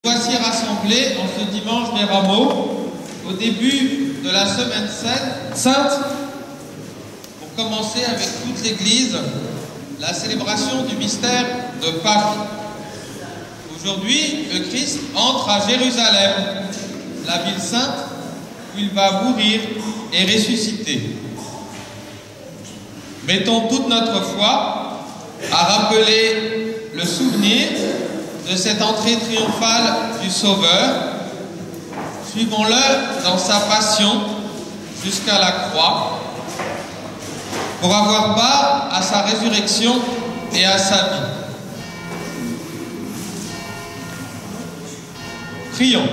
Voici rassemblés en ce dimanche des Rameaux, au début de la semaine sainte, pour commencer avec toute l'Église la célébration du mystère de Pâques. Aujourd'hui, le Christ entre à Jérusalem, la ville sainte, où il va mourir et ressusciter. Mettons toute notre foi à rappeler le souvenir de cette entrée triomphale du Sauveur. Suivons-le dans sa passion jusqu'à la croix pour avoir part à sa résurrection et à sa vie. Prions.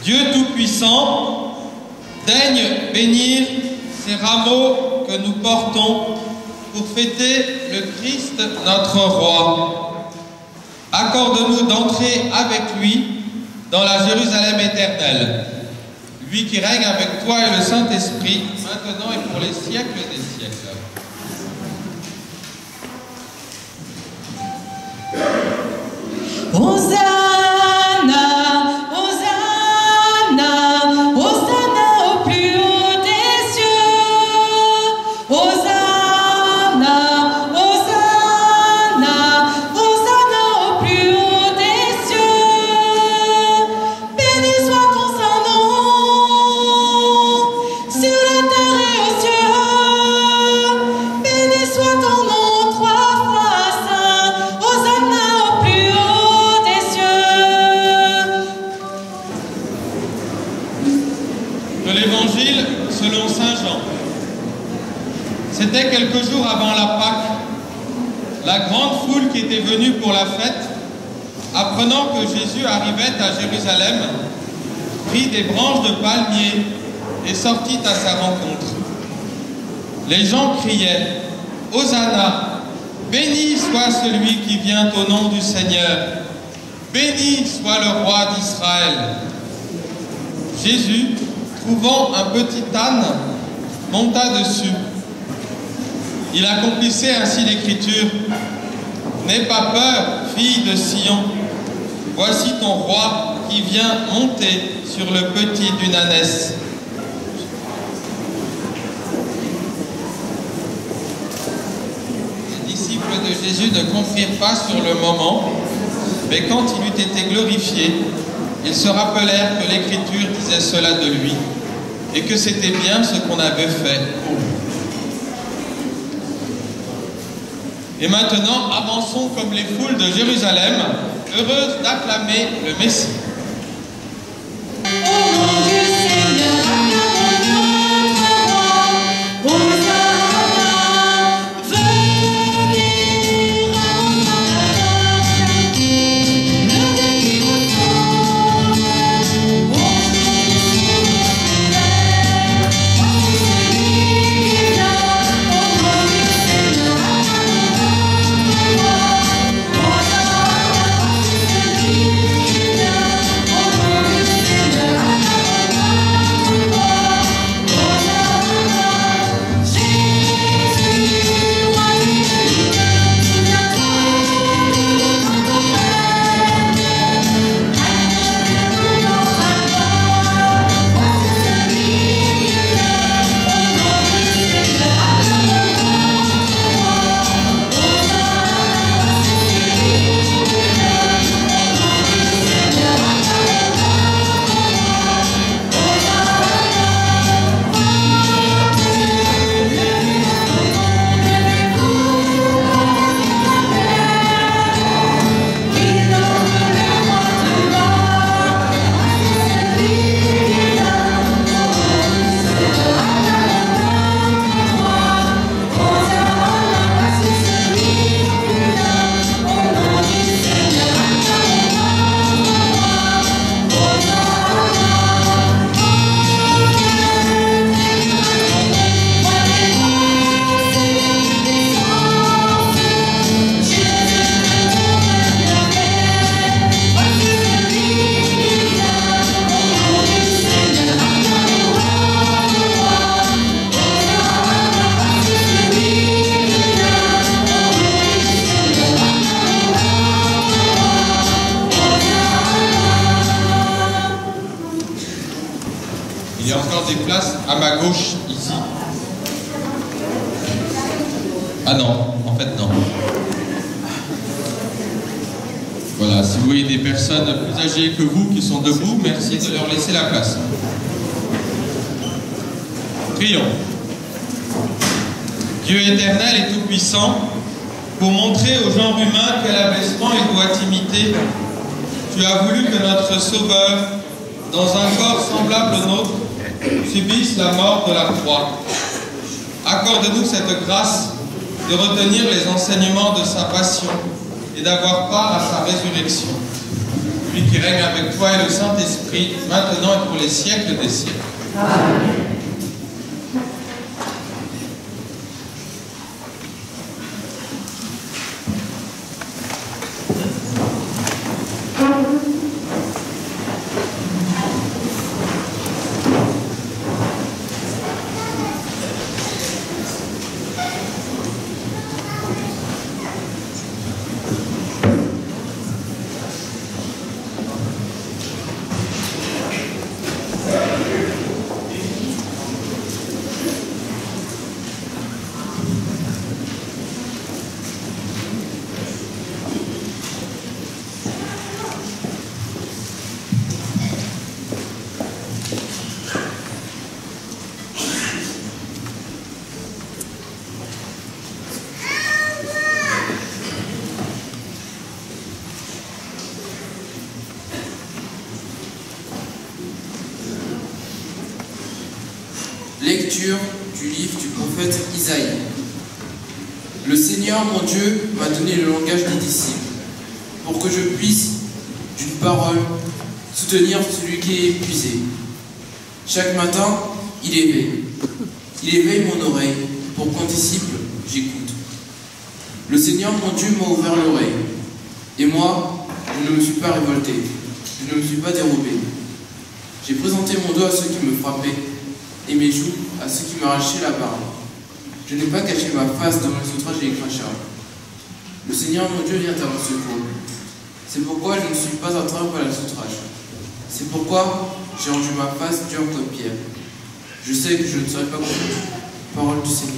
Dieu Tout-Puissant, daigne bénir ces rameaux que nous portons pour fêter le Christ, notre Roi. Accorde-nous d'entrer avec lui dans la Jérusalem éternelle, lui qui règne avec toi et le Saint-Esprit, maintenant et pour les siècles des siècles. L'Évangile selon Saint Jean. C'était quelques jours avant la Pâque. La grande foule qui était venue pour la fête, apprenant que Jésus arrivait à Jérusalem, prit des branches de palmier et sortit à sa rencontre. Les gens criaient « Hosanna, béni soit celui qui vient au nom du Seigneur, béni soit le roi d'Israël. » Jésus, trouvant un petit âne, monta dessus. Il accomplissait ainsi l'écriture « N'aie pas peur, fille de Sion, voici ton roi qui vient monter sur le petit d'une ânesse. » Les disciples de Jésus ne comprirent pas sur le moment, mais quand il eut été glorifié, ils se rappelèrent que l'Écriture disait cela de lui et que c'était bien ce qu'on avait fait pour lui. Et maintenant, avançons comme les foules de Jérusalem, heureuses d'acclamer le Messie. Yeah. des places à ma gauche, ici. Ah non, en fait non. Voilà, si vous voyez des personnes plus âgées que vous qui sont debout, merci de leur laisser la place. Prions. Dieu éternel et tout-puissant, pour montrer au genre humain quel abaissement il doit imiter, tu as voulu que notre Sauveur, dans un corps semblable au nôtre, subisse la mort de la croix. Accorde-nous cette grâce de retenir les enseignements de sa passion et d'avoir part à sa résurrection. Lui qui règne avec toi et le Saint-Esprit, maintenant et pour les siècles des siècles. Amen. Lecture du livre du prophète Isaïe. Le Seigneur mon Dieu m'a donné le langage des disciples, pour que je puisse, d'une parole, soutenir celui qui est épuisé. Chaque matin, il éveille mon oreille, pour qu'en disciple, j'écoute. Le Seigneur mon Dieu m'a ouvert l'oreille, et moi, je ne me suis pas révolté, je ne me suis pas dérobé. J'ai présenté mon dos à ceux qui me frappaient, et mes joues à ceux qui m'arrachaient la parole. Je n'ai pas caché ma face dans les outrages et les crachats. Le Seigneur mon Dieu vient à mon secours. C'est pourquoi je ne suis pas atteint par les outrages. C'est pourquoi j'ai rendu ma face dure comme pierre. Je sais que je ne serai pas connu. Parole du Seigneur.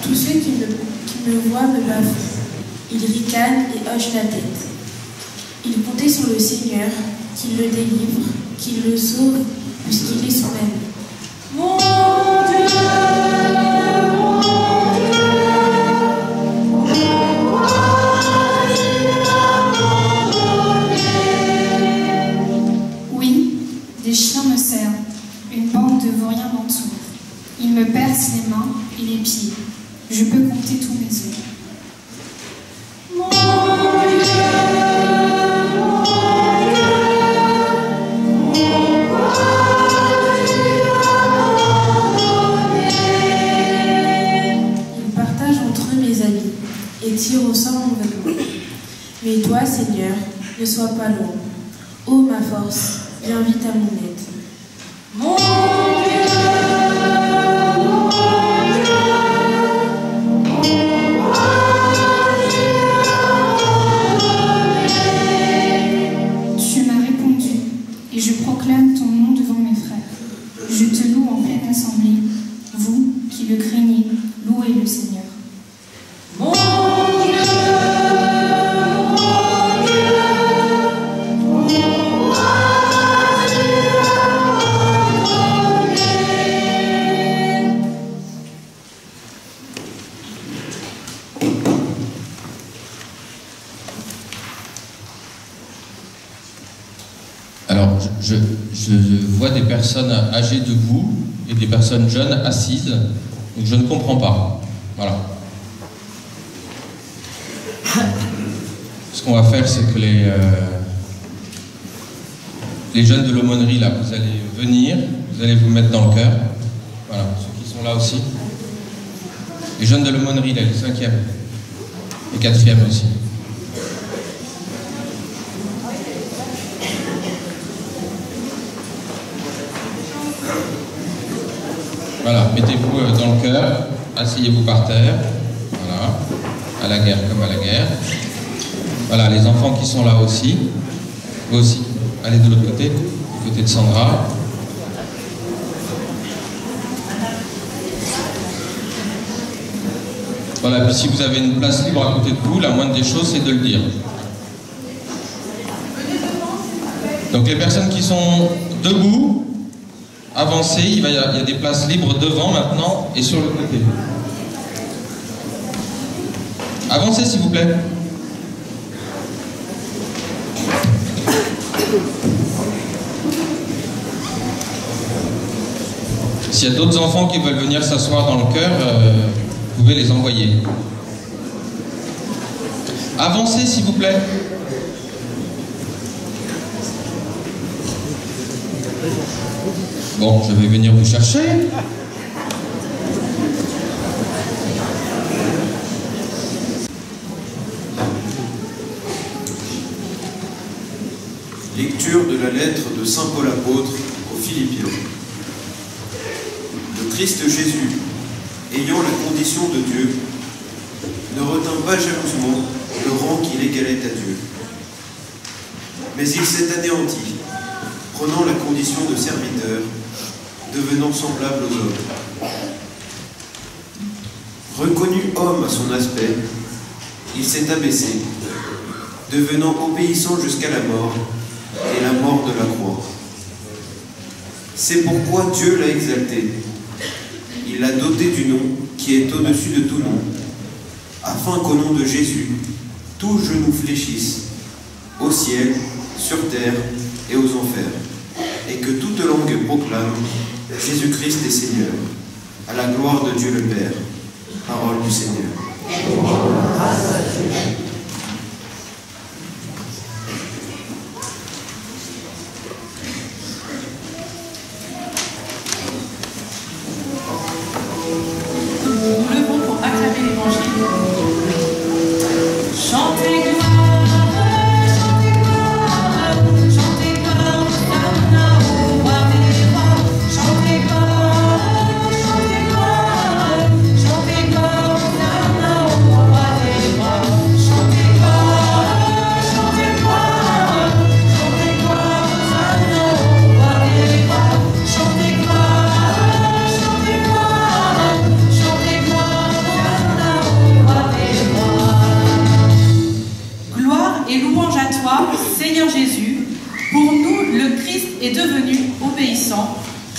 Tous ceux qui me voient me bafouent. Ils ricanent et hochent la tête. Ils comptaient sur le Seigneur, qu'il le délivre, qu'il le sauve, puisqu'il est son ami. Mon Dieu, oui, des chiens me servent. Une bande de vauriens m'entoure. Ils me percent les mains et les pieds. Je peux compter tous mes os. Ils partagent entre eux mes habits et tirent au sort mon vêtement. Mais toi, Seigneur, ne sois pas loin. Ô ma force, viens vite à mon aide. Mon et je proclame ton nom devant mes frères. Je te loue en pleine assemblée, vous qui le craignez, louez le Seigneur. Mon Dieu, Alors, je vois des personnes âgées debout. et des personnes jeunes assises. Donc je ne comprends pas. Voilà. Ce qu'on va faire, c'est que les jeunes de l'aumônerie, là, vous allez venir, vous allez vous mettre dans le cœur. Voilà, ceux qui sont là aussi. Les jeunes de l'aumônerie, là, les 5e, les 4e aussi. Voilà, mettez-vous dans le cœur, asseyez-vous par terre. Voilà, à la guerre comme à la guerre. Voilà, les enfants qui sont là aussi. Vous aussi. Allez de l'autre côté, du côté de Sandra. Voilà, puis si vous avez une place libre à côté de vous, la moindre des choses, c'est de le dire. Donc les personnes qui sont debout, avancez, il y a des places libres devant maintenant et sur le côté. Avancez s'il vous plaît. S'il y a d'autres enfants qui veulent venir s'asseoir dans le cœur, vous pouvez les envoyer. Avancez s'il vous plaît. Bon, je vais venir vous chercher. Lecture de la lettre de Saint Paul apôtre aux Philippiens. Le Christ Jésus, ayant la condition de Dieu, ne retint pas jalousement le rang qu'il égalait à Dieu. Mais il s'est anéanti, prenant la condition de serviteur, devenant semblable aux hommes. Reconnu homme à son aspect, il s'est abaissé, devenant obéissant jusqu'à la mort, et la mort de la croix. C'est pourquoi Dieu l'a exalté. Il l'a doté du nom qui est au-dessus de tout nom, afin qu'au nom de Jésus, tout genou fléchisse, au ciel, sur terre et aux enfers, et que toute langue proclame Jésus-Christ est Seigneur, à la gloire de Dieu le Père. Parole du Seigneur.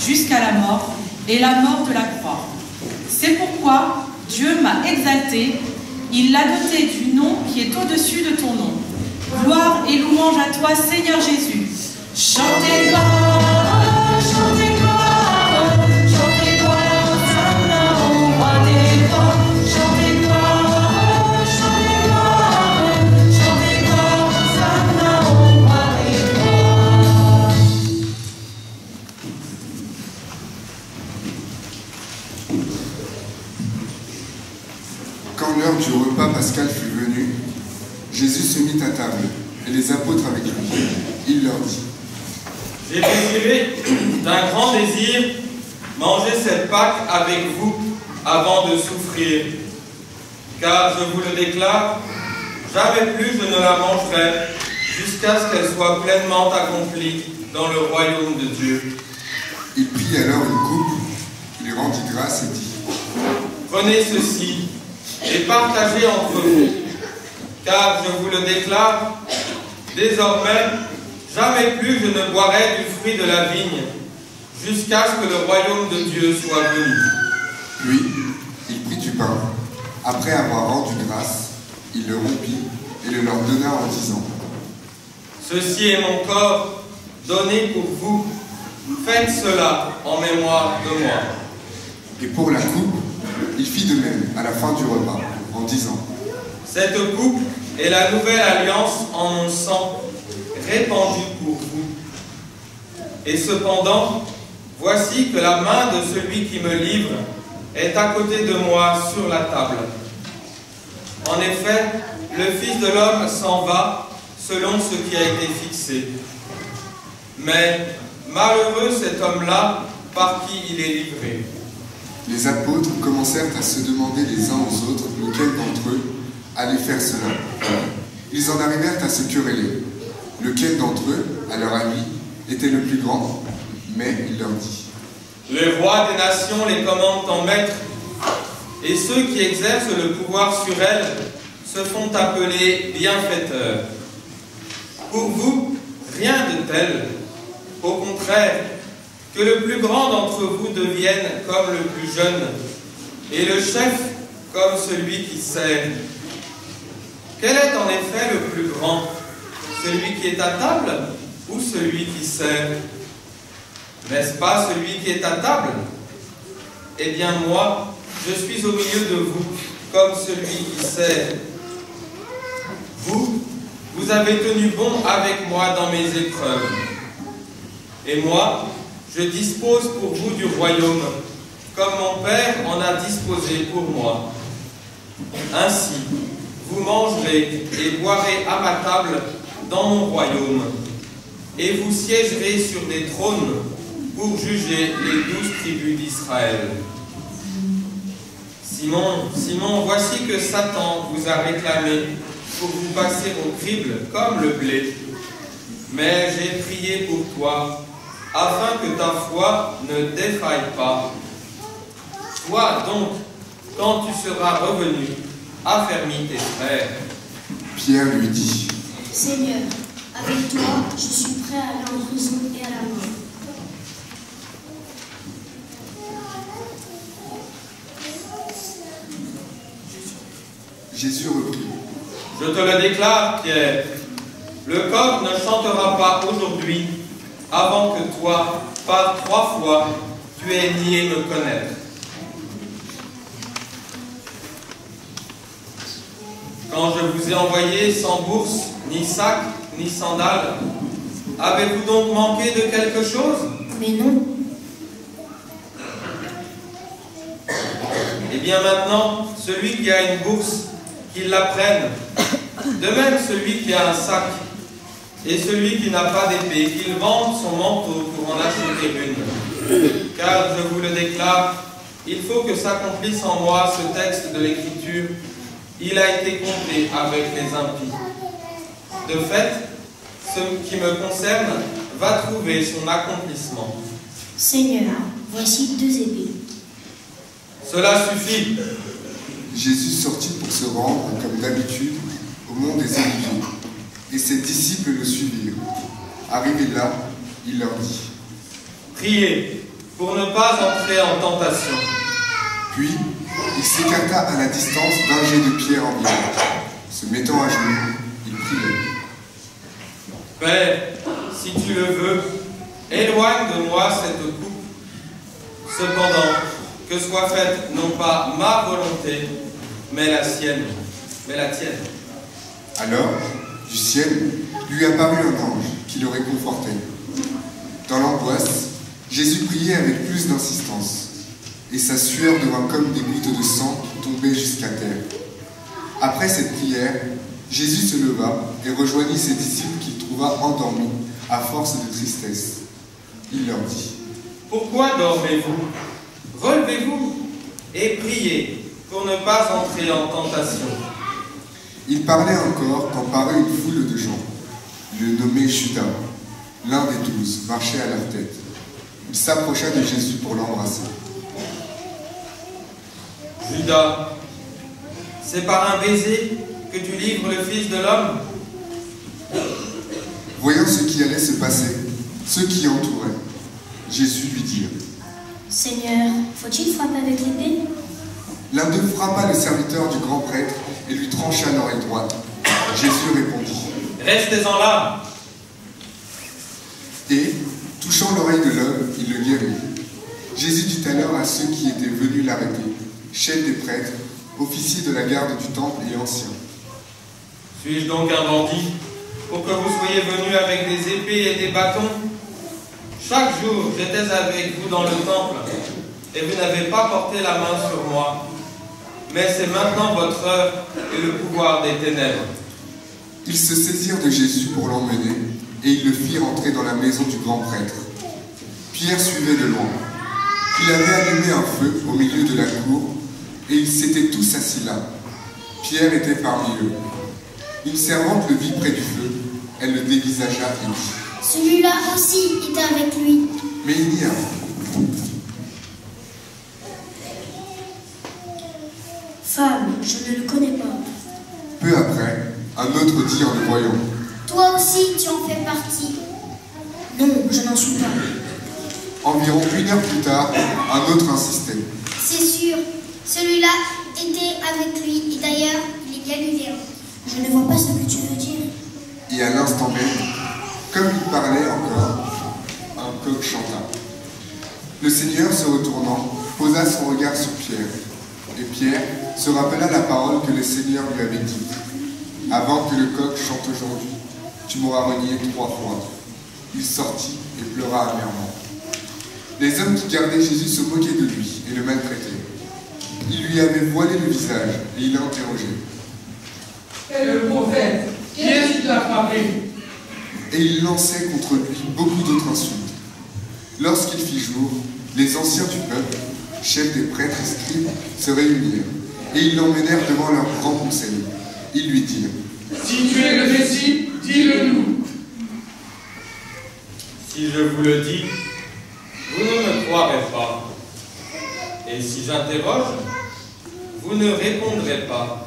Jusqu'à la mort et la mort de la croix. C'est pourquoi Dieu m'a exalté, il l'a doté du nom qui est au-dessus de ton nom. Gloire et louange à toi, Seigneur Jésus. Chantez gloire, chantez gloire, chantez gloire, Hosanna au roi des rois. Chantez gloire, chantez gloire, chantez gloire, Hosanna au roi des rois. Quand l'heure du repas pascal fut venue, Jésus se mit à table, et les apôtres avec lui. Il leur dit : J'ai désiré d'un grand désir manger cette Pâque avec vous avant de souffrir. Car je vous le déclare, jamais plus je ne la mangerai jusqu'à ce qu'elle soit pleinement accomplie dans le royaume de Dieu. Il prit alors une coupe, il rendit grâce et dit : Prenez ceci et partagez entre vous, car je vous le déclare, désormais, jamais plus je ne boirai du fruit de la vigne, jusqu'à ce que le royaume de Dieu soit venu. Puis, il prit du pain. Après avoir rendu grâce, il le rompit et le leur donna en disant : Ceci est mon corps donné pour vous. Faites cela en mémoire de moi. Et pour la coupe, il fit de même à la fin du repas, en disant: Cette coupe est la nouvelle alliance en mon sang, répandu pour vous. Et cependant, voici que la main de celui qui me livre est à côté de moi sur la table. En effet, le Fils de l'homme s'en va selon ce qui a été fixé. Mais malheureux cet homme-là par qui il est livré. Les apôtres commencèrent à se demander les uns aux autres lequel d'entre eux allait faire cela. Ils en arrivèrent à se quereller. Lequel d'entre eux, à leur avis, était le plus grand? Mais il leur dit: Les rois des nations les commandent en maître, et ceux qui exercent le pouvoir sur elles se font appeler bienfaiteurs. Pour vous, rien de tel. Au contraire, que le plus grand d'entre vous devienne comme le plus jeune, et le chef comme celui qui sert. Quel est en effet le plus grand? Celui qui est à table ou celui qui sert? N'est-ce pas celui qui est à table? Eh bien moi, je suis au milieu de vous, comme celui qui sert. Vous avez tenu bon avec moi dans mes épreuves. Et moi, je dispose pour vous du royaume, comme mon Père en a disposé pour moi. Ainsi, vous mangerez et boirez à ma table dans mon royaume, et vous siégerez sur des trônes pour juger les 12 tribus d'Israël. Simon, voici que Satan vous a réclamé pour vous passer au crible comme le blé. Mais j'ai prié pour toi, afin que ta foi ne défaille pas. Toi donc, quand tu seras revenu, affermis tes frères. Pierre lui dit: Seigneur, avec toi, je suis prêt à aller en prison et à la mort. Jésus reprit: Je te le déclare, Pierre, le coq ne chantera pas aujourd'hui avant que toi, par 3 fois, tu aies nié me connaître. Quand je vous ai envoyé sans bourse, ni sac, ni sandales, avez-vous donc manqué de quelque chose? Mais non. Eh bien maintenant, celui qui a une bourse, qu'il la prenne. De même, celui qui a un sac, et celui qui n'a pas d'épée, qu'il vende son manteau pour en acheter une. Car, je vous le déclare, il faut que s'accomplisse en moi ce texte de l'Écriture. Il a été compté avec les impies. De fait, ce qui me concerne va trouver son accomplissement. Seigneur, voici 2 épées. Cela suffit. Jésus sortit pour se rendre, comme d'habitude, au mont des Oliviers, et ses disciples le suivirent. Arrivé là, il leur dit: Priez pour ne pas entrer en tentation. Puis, il s'écarta à la distance d'un jet de pierre environ. Se mettant à genoux, il priait: Père, si tu le veux, éloigne de moi cette coupe. Cependant, que soit faite non pas ma volonté, mais la sienne, mais la tienne. Alors, du ciel, lui apparut un ange qui le réconfortait. Dans l'angoisse, Jésus priait avec plus d'insistance, et sa sueur devint comme des gouttes de sang qui tombaient jusqu'à terre. Après cette prière, Jésus se leva et rejoignit ses disciples qu'il trouva endormis à force de tristesse. Il leur dit: Pourquoi dormez-vous? Relevez-vous et priez pour ne pas entrer en tentation. Il parlait encore quand parut une foule de gens. Le nommé Judas, l'un des 12, marchait à leur tête. Il s'approcha de Jésus pour l'embrasser. Judas, c'est par un baiser que tu livres le Fils de l'homme? Voyant ce qui allait se passer, ceux qui entouraient, Jésus lui dit: Seigneur, faut-il frapper avec l'épée? L'un d'eux frappa le serviteur du grand prêtre et lui trancha l'oreille droite. Jésus répondit: Restez-en là. Et, Touchant l'oreille de l'homme, il le guérit. Jésus dit alors à ceux qui étaient venus l'arrêter, chefs des prêtres, officiers de la garde du temple et anciens: Suis-je donc un bandit pour que vous soyez venus avec des épées et des bâtons? Chaque jour, j'étais avec vous dans le temple, et vous n'avez pas porté la main sur moi. Mais c'est maintenant votre heure et le pouvoir des ténèbres. Ils se saisirent de Jésus pour l'emmener, et ils le firent entrer dans la maison du grand prêtre. Pierre suivait de loin. Il avait allumé un feu au milieu de la cour, et ils s'étaient tous assis là. Pierre était parmi eux. Une servante le vit près du feu. Elle le dévisagea et dit: Celui-là aussi était avec lui. Mais il n'y a rien. Femme, je ne le connais pas. Peu après, un autre dit en le voyant: Toi aussi, tu en fais partie. Non, je n'en suis pas. Environ 1 heure plus tard, un autre insistait: C'est sûr, celui-là était avec lui, et d'ailleurs, il est galiléen. Je ne vois pas ce que tu veux dire. Et à l'instant même, comme il parlait encore, un coq chanta. Le Seigneur, se retournant, posa son regard sur Pierre. Et Pierre se rappela la parole que le Seigneur lui avait dite: Avant que le coq chante aujourd'hui, tu m'auras renié 3 fois. Il sortit et pleura amèrement. Les hommes qui gardaient Jésus se moquaient de lui et le maltraitaient. Ils lui avaient voilé le visage et il l'interrogeait: Et le prophète, qui est-ce qui l'a frappé? Et il lançait contre lui beaucoup d'autres insultes. Lorsqu'il fit jour, les anciens du peuple, chefs des prêtres et scribes, se réunirent, et ils l'emmenèrent devant leur grand conseil. Ils lui dirent: Si tu es le Messie, dis-le-nous. Si je vous le dis, vous ne me croirez pas. Et si j'interroge, vous ne répondrez pas.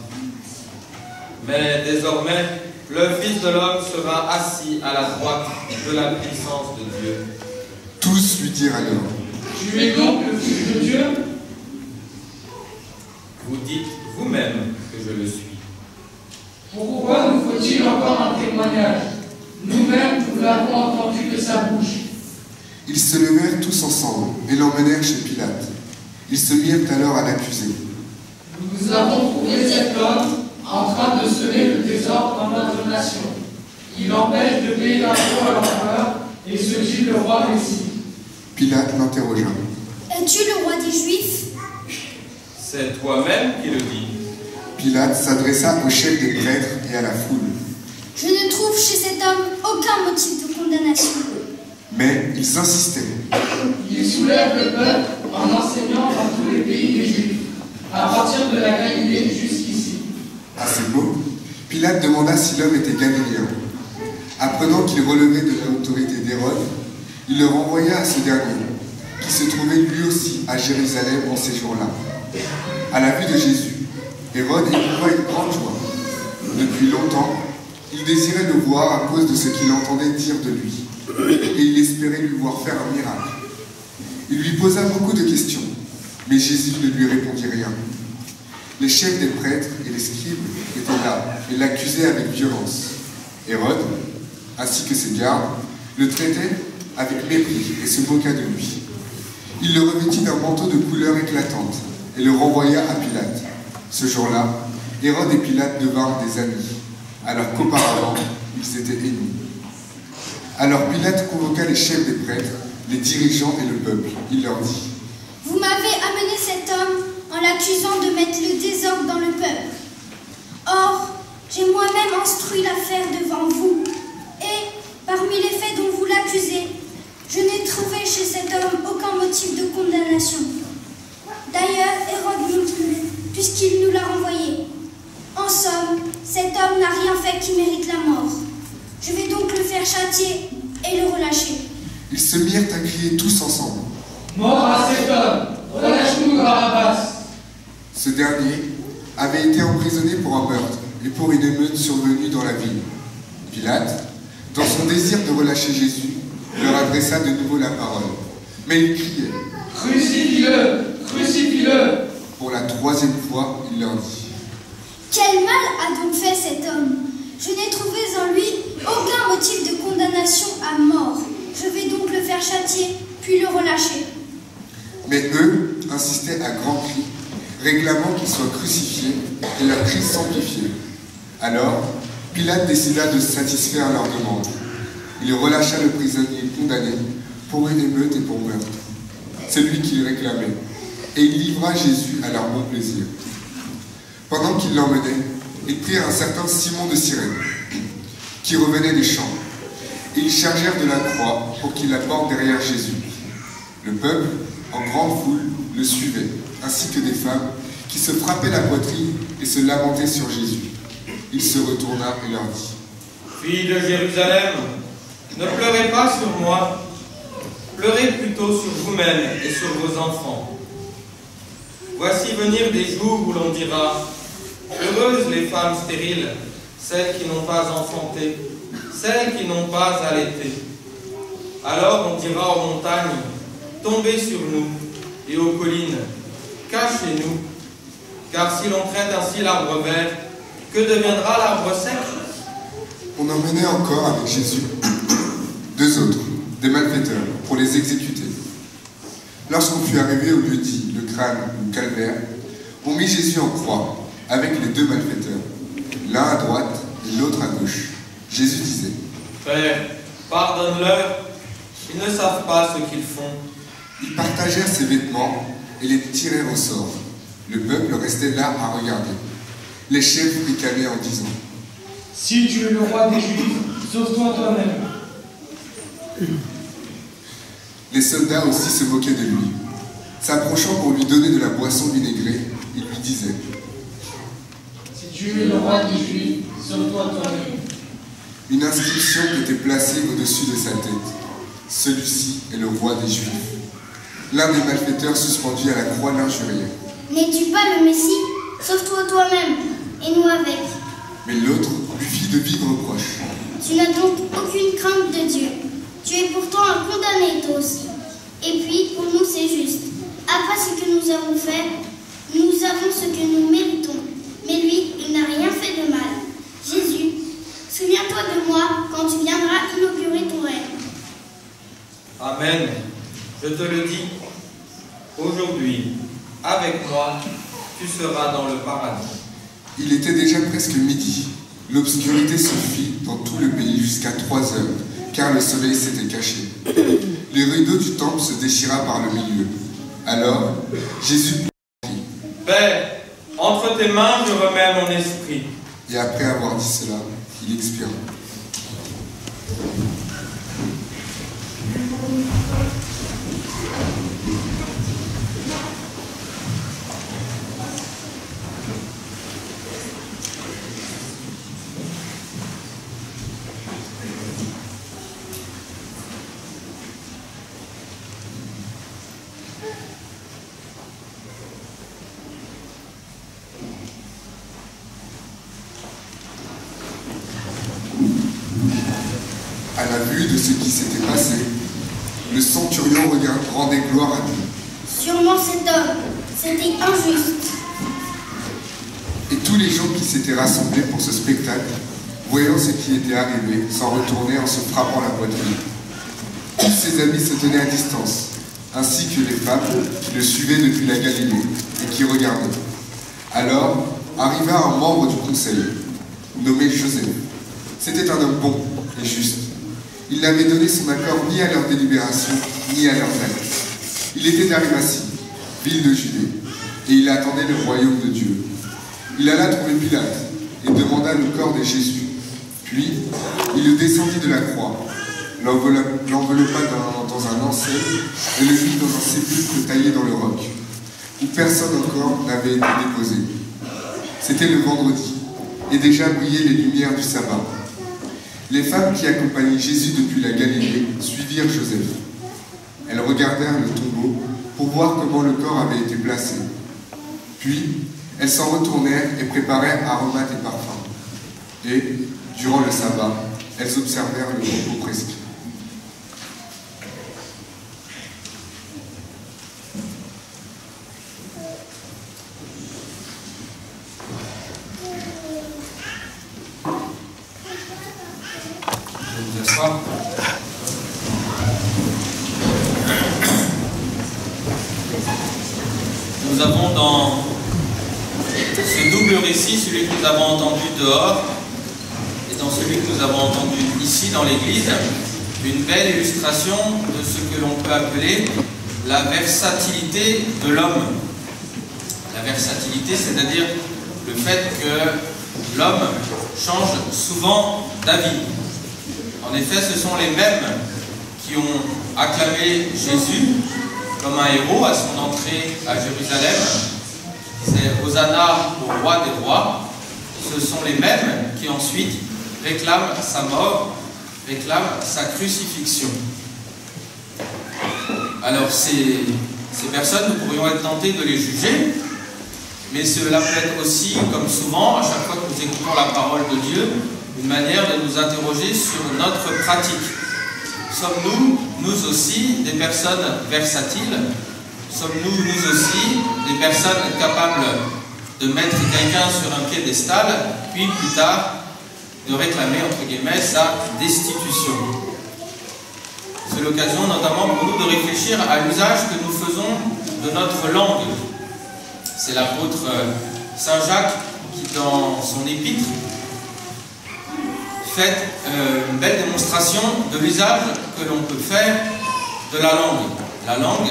Mais désormais, le Fils de l'homme sera assis à la droite de la puissance de Dieu. Tous lui dirent alors: Tu es donc le Fils de Dieu? Vous dites vous-même que je le suis. Pourquoi nous faut-il encore un témoignage? Nous-mêmes, nous l'avons entendu de sa bouche. Ils se levèrent tous ensemble et l'emmenèrent chez Pilate. Ils se mirent alors à l'accuser. Nous avons trouvé cet homme en train de semer le désordre dans notre nation. Il empêche de payer l'impôt à l'empereur et se dit le roi Messie. Pilate l'interrogea: Es-tu le roi des Juifs? C'est toi-même qui le dis. Pilate s'adressa au chef des prêtres et à la foule. Je ne trouve chez cet homme aucun motif de condamnation. Mais ils insistaient. Il soulève le peuple en enseignant dans tous les pays des Juifs, à partir de la Galilée jusqu'ici. À ces mots, Pilate demanda si l'homme était galiléen. Apprenant qu'il relevait de l'autorité d'Hérode, il le renvoya à ce dernier, qui se trouvait lui aussi à Jérusalem en ces jours-là. À la vue de Jésus, Hérode éprouva une grande joie. Depuis longtemps, il désirait le voir à cause de ce qu'il entendait dire de lui, et il espérait lui voir faire un miracle. Il lui posa beaucoup de questions, mais Jésus ne lui répondit rien. Les chefs des prêtres et les scribes étaient là et l'accusaient avec violence. Hérode, ainsi que ses gardes, le traitait avec mépris et se moqua de lui. Il le revêtit d'un manteau de couleur éclatante et le renvoya à Pilate. Ce jour-là, Hérode et Pilate devinrent des amis, alors qu'auparavant, ils étaient ennemis. Alors Pilate convoqua les chefs des prêtres, les dirigeants et le peuple. Il leur dit: Vous m'avez amené cet homme en l'accusant de mettre le désordre dans le peuple. Or, j'ai moi-même instruit l'affaire devant vous, et, parmi les faits dont vous l'accusez, je n'ai trouvé chez cet homme aucun motif de condamnation. D'ailleurs, Hérode non plus, puisqu'il nous l'a renvoyé. En somme, cet homme n'a rien fait qui mérite la mort. Je vais donc le faire châtier et le relâcher. Ils se mirent à crier tous ensemble: Mort à cet homme, relâche-nous Barabbas. Ce dernier avait été emprisonné pour un meurtre et pour une émeute survenue dans la ville. Pilate, dans son désir de relâcher Jésus, leur adressa de nouveau la parole. Mais ils criaient: Crucifie-le, crucifie-le. Pour la 3e fois, il leur dit: Quel mal a donc fait cet homme? Je n'ai trouvé en lui aucun motif de condamnation à mort. Je vais donc le faire châtier relâcher. Mais eux insistaient à grands cris, réclamant qu'il soit crucifié, et leur cri s'amplifiait. Alors, Pilate décida de satisfaire leur demande. Il relâcha le prisonnier condamné pour une émeute et pour meurtre, celui qu'il réclamait, et il livra Jésus à leur bon plaisir. Pendant qu'ils l'emmenaient, ils prirent un certain Simon de Cyrène, qui revenait des champs, et ils chargèrent de la croix pour qu'il la porte derrière Jésus. Le peuple, en grande foule, le suivait, ainsi que des femmes qui se frappaient la poitrine et se lamentaient sur Jésus. Il se retourna et leur dit: Filles de Jérusalem, ne pleurez pas sur moi, pleurez plutôt sur vous-mêmes et sur vos enfants. Voici venir des jours où l'on dira: heureuses les femmes stériles, celles qui n'ont pas enfanté, celles qui n'ont pas allaité. Alors on dira aux montagnes: tombez sur nous, et aux collines: cachez-nous. Car si l'on traite ainsi l'arbre vert, que deviendra l'arbre sec? On emmenait encore avec Jésus 2 autres, des malfaiteurs, pour les exécuter. Lorsqu'on fut arrivé au lieu dit, le crâne ou calvaire, on mit Jésus en croix, avec les 2 malfaiteurs, l'un à droite et l'autre à gauche. Jésus disait: Père, pardonne-leur, ils ne savent pas ce qu'ils font. Ils partagèrent ses vêtements et les tirèrent au sort. Le peuple restait là à regarder. Les chefs ricanaient en disant: Si tu es le roi des Juifs, sauve-toi toi-même. Les soldats aussi se moquaient de lui. S'approchant pour lui donner de la boisson vinaigrée, ils lui disaient: Si tu es le roi des Juifs, sauve-toi toi-même. Une inscription était placée au-dessus de sa tête. Celui-ci est le roi des Juifs. L'un des malfaiteurs suspendus à la croix l'injuriait. N'es-tu pas le Messie? Sauve-toi toi-même, et nous avec. Mais l'autre lui fit de vives reproches. Tu n'as donc aucune crainte de Dieu. Tu es pourtant un condamné, toi aussi. Et puis, pour nous, c'est juste. Après ce que nous avons fait, nous avons ce que nous méritons. Mais lui, il n'a rien fait de mal. Jésus, souviens-toi de moi quand tu viendras inaugurer ton règne. Amen. Je te le dis, aujourd'hui, avec moi, tu seras dans le paradis. Il était déjà presque midi. L'obscurité se fit dans tout le pays jusqu'à 3 heures, car le soleil s'était caché. Les rideaux du temple se déchira par le milieu. Alors, Jésus prit. Père, entre tes mains, je remets mon esprit. Et après avoir dit cela, il expira. À la vue de ce qui s'était passé, le centurion rendait gloire à Dieu. Sûrement cet homme, c'était injuste. Et tous les gens qui s'étaient rassemblés pour ce spectacle, voyant ce qui était arrivé, s'en retournaient en se frappant la poitrine. Tous ses amis se tenaient à distance, ainsi que les femmes qui le suivaient depuis la Galilée et qui regardaient. Alors arriva un membre du conseil, nommé Joseph. C'était un homme bon et juste. Il n'avait donné son accord ni à leur délibération, ni à leurs actes. Il était d'Arimathie, ville de Judée, et il attendait le royaume de Dieu. Il alla trouver Pilate et demanda le corps de Jésus. Puis, il le descendit de la croix, l'enveloppa dans un linceul et le mit dans un sépulcre taillé dans le roc, où personne encore n'avait été déposé. C'était le vendredi, et déjà brillaient les lumières du sabbat. Les femmes qui accompagnaient Jésus depuis la Galilée suivirent Joseph. Elles regardèrent le tombeau pour voir comment le corps avait été placé. Puis, elles s'en retournèrent et préparèrent aromates et parfums. Et, durant le sabbat, elles observèrent le repos prescrit. avons dans ce double récit, celui que nous avons entendu dehors et dans celui que nous avons entendu ici dans l'église, une belle illustration de ce que l'on peut appeler la versatilité de l'homme. La versatilité, c'est-à-dire le fait que l'homme change souvent d'avis. En effet, ce sont les mêmes qui ont acclamé Jésus comme un héros à son entrée à Jérusalem. C'est Hosanna au roi des rois. Ce sont les mêmes qui ensuite réclament sa mort, réclament sa crucifixion. Alors ces personnes, nous pourrions être tentés de les juger, mais cela peut être aussi, comme souvent, à chaque fois que nous écoutons la parole de Dieu, une manière de nous interroger sur notre pratique. Sommes-nous, nous aussi, des personnes versatiles? Sommes-nous, nous aussi, des personnes capables de mettre quelqu'un sur un piédestal, puis plus tard, de réclamer, entre guillemets, sa destitution? C'est l'occasion notamment pour nous de réfléchir à l'usage que nous faisons de notre langue. C'est l'apôtre Saint Jacques qui, dans son épître, fait une belle démonstration de l'usage que l'on peut faire de la langue. La langue,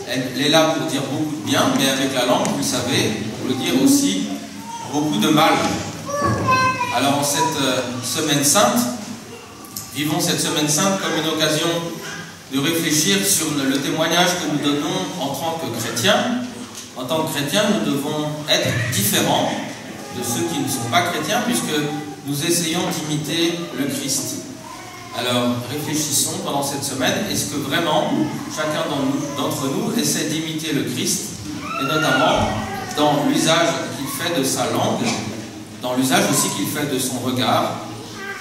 elle est là pour dire beaucoup de bien, mais avec la langue, vous le savez, on peut dire aussi beaucoup de mal. Alors en cette semaine sainte, vivons cette semaine sainte comme une occasion de réfléchir sur le témoignage que nous donnons en tant que chrétiens. En tant que chrétiens, nous devons être différents de ceux qui ne sont pas chrétiens, puisque nous essayons d'imiter le Christ. Alors, réfléchissons pendant cette semaine, est-ce que vraiment chacun d'entre nous essaie d'imiter le Christ, et notamment dans l'usage qu'il fait de sa langue, dans l'usage aussi qu'il fait de son regard.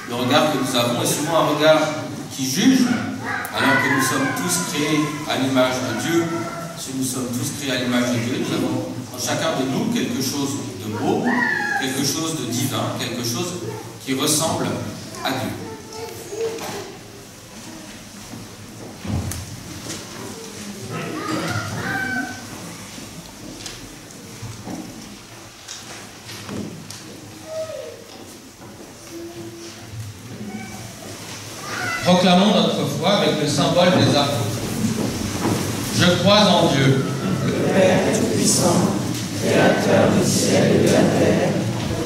Le regard que nous avons est souvent un regard qui juge, alors que nous sommes tous créés à l'image de Dieu. Si nous sommes tous créés à l'image de Dieu, nous avons en chacun de nous quelque chose de beau, quelque chose de divin, quelque chose qui ressemble à Dieu. Proclamons notre foi avec le symbole des apôtres. Je crois en Dieu, le Père Tout-Puissant, Créateur du ciel et de la terre,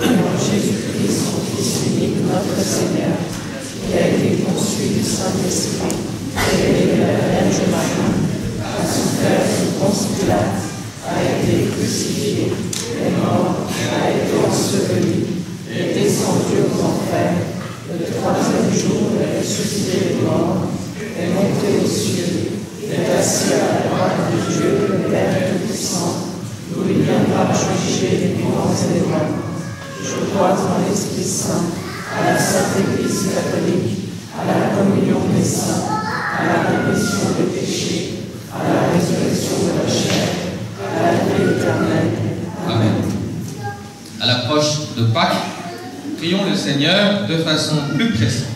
et en Jésus-Christ, son Fils unique, notre Seigneur, qui a été conçu du Saint-Esprit, élevé de la Vierge Marie, a souffert sous Ponce Pilate, a été crucifié, est mort, a été enseveli, est descendu aux enfers, le troisième jour est ressuscité des morts, est monté aux cieux, est assis à la droite de Dieu, le Père Tout-Puissant, d'où il viendra juger les vivants et les morts. Je crois en l'Esprit Saint, à la Sainte Église catholique, à la communion des saints, à la rémission des péchés, à la résurrection de la chair, à la vie éternelle. Amen. À l'approche de Pâques, prions le Seigneur de façon plus pressante.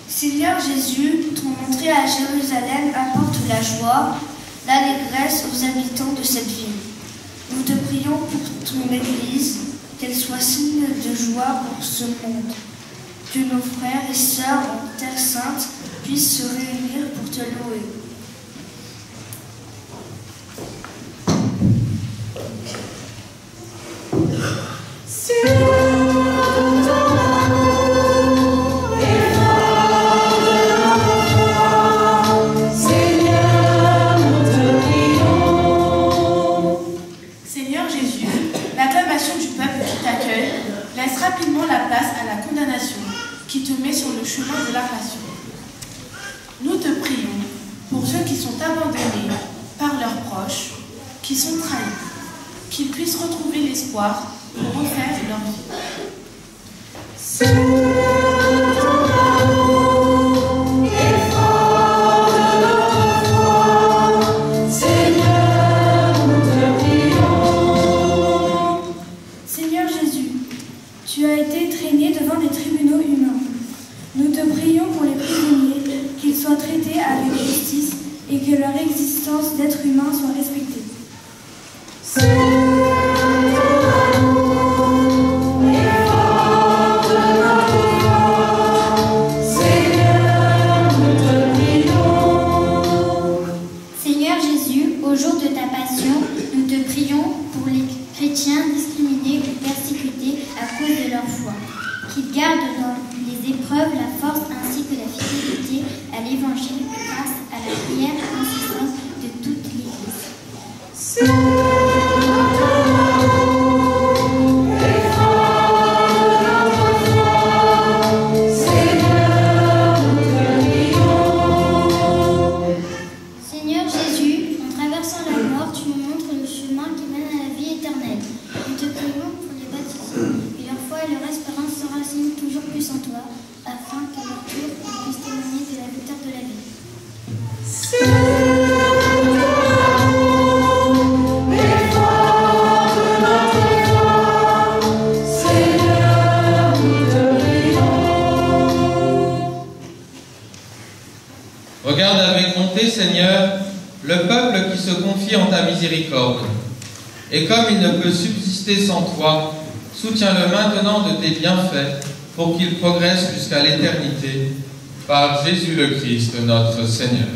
Seigneur Jésus, ton entrée à Jérusalem apporte la joie, l'allégresse aux habitants de cette ville. Nous te prions pour ton Église, qu'elle soit signe de joie pour ce monde. Que nos frères et sœurs en Terre Sainte puissent se réunir pour te louer. Seigneur, seulement la place à la condamnation qui te met sur le chemin de la passion. Nous te prions pour ceux qui sont abandonnés par leurs proches, qui sont trahis, qu'ils puissent retrouver l'espoir pour refaire leur vie. Seigneur Jésus, tu as été traîné devant les tribunaux humains. Nous te prions pour les prisonniers, qu'ils soient traités avec justice et que leur existence d'être humain soit respectée. Seigneur Jésus, au jour de ta passion, nous te prions pour les chrétiens discriminés ou persécutés à cause de leur foi, qu'ils gardent dans les épreuves la force ainsi que la fidélité à l'Évangile grâce à la prière incessante de toute l'Église. Seigneur Jésus, en traversant la mort, tu nous montres le chemin qui mène à la vie éternelle. Nous te prions pour les baptisés, et leur foi et leur espérance s'enracinent toujours plus en toi, afin qu'à leur tour, ils puissent témoigner de la victoire de la vie. Regarde avec bonté, Seigneur, le peuple qui se confie en ta miséricorde. Et comme il ne peut subsister sans toi, soutiens-le maintenant de tes bienfaits pour qu'il progresse jusqu'à l'éternité. Par Jésus le Christ, notre Seigneur.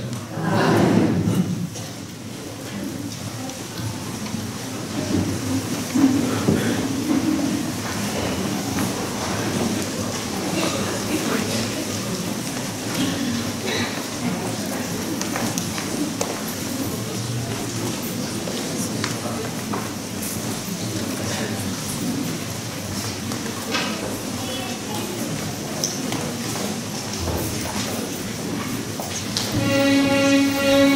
Amen.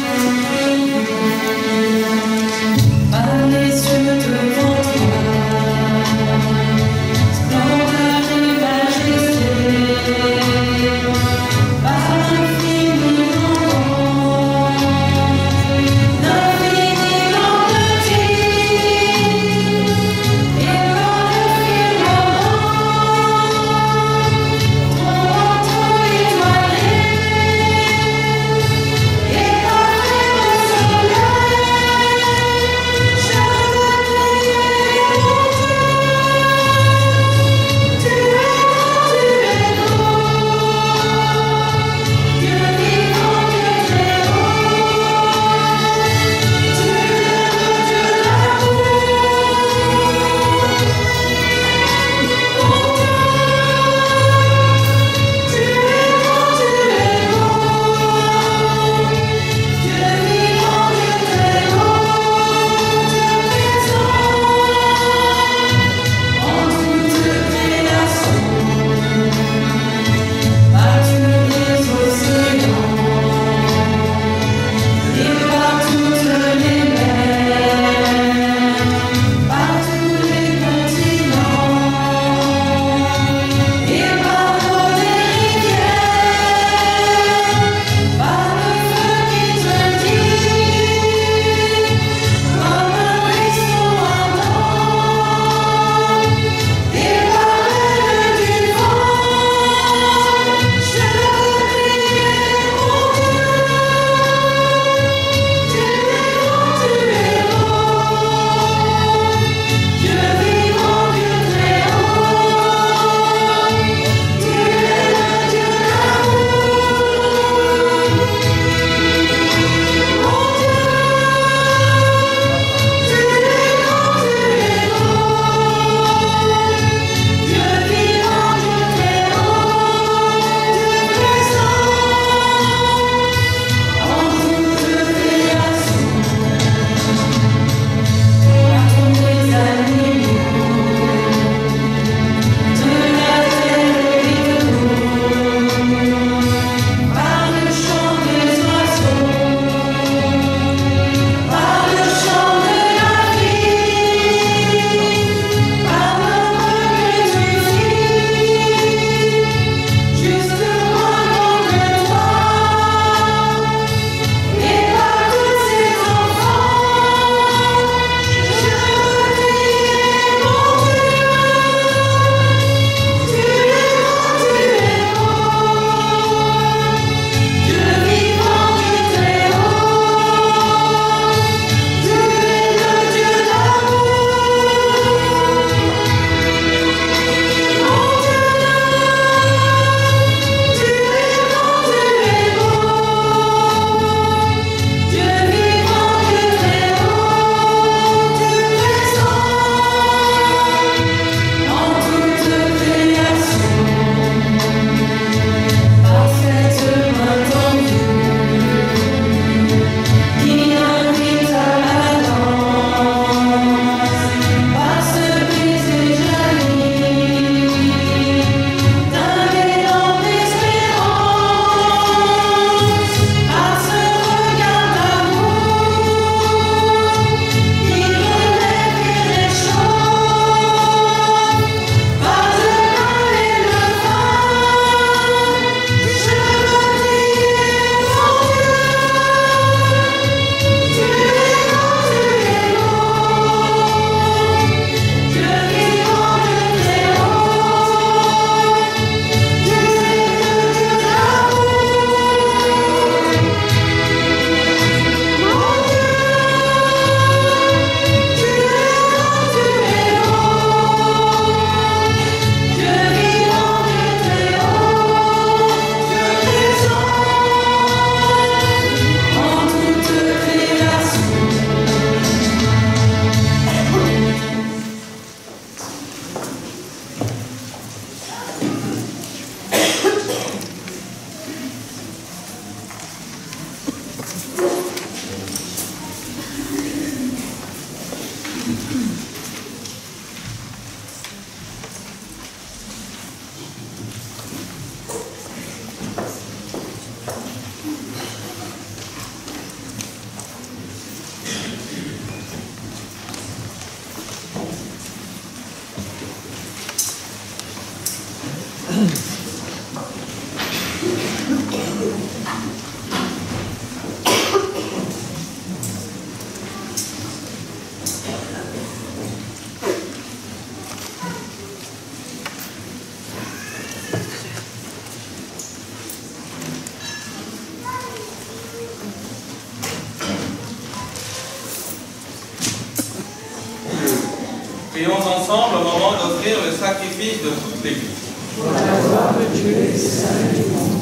Prions ensemble au moment d'offrir le sacrifice de toute l'Église. Pour la gloire de Dieu et du salut du monde.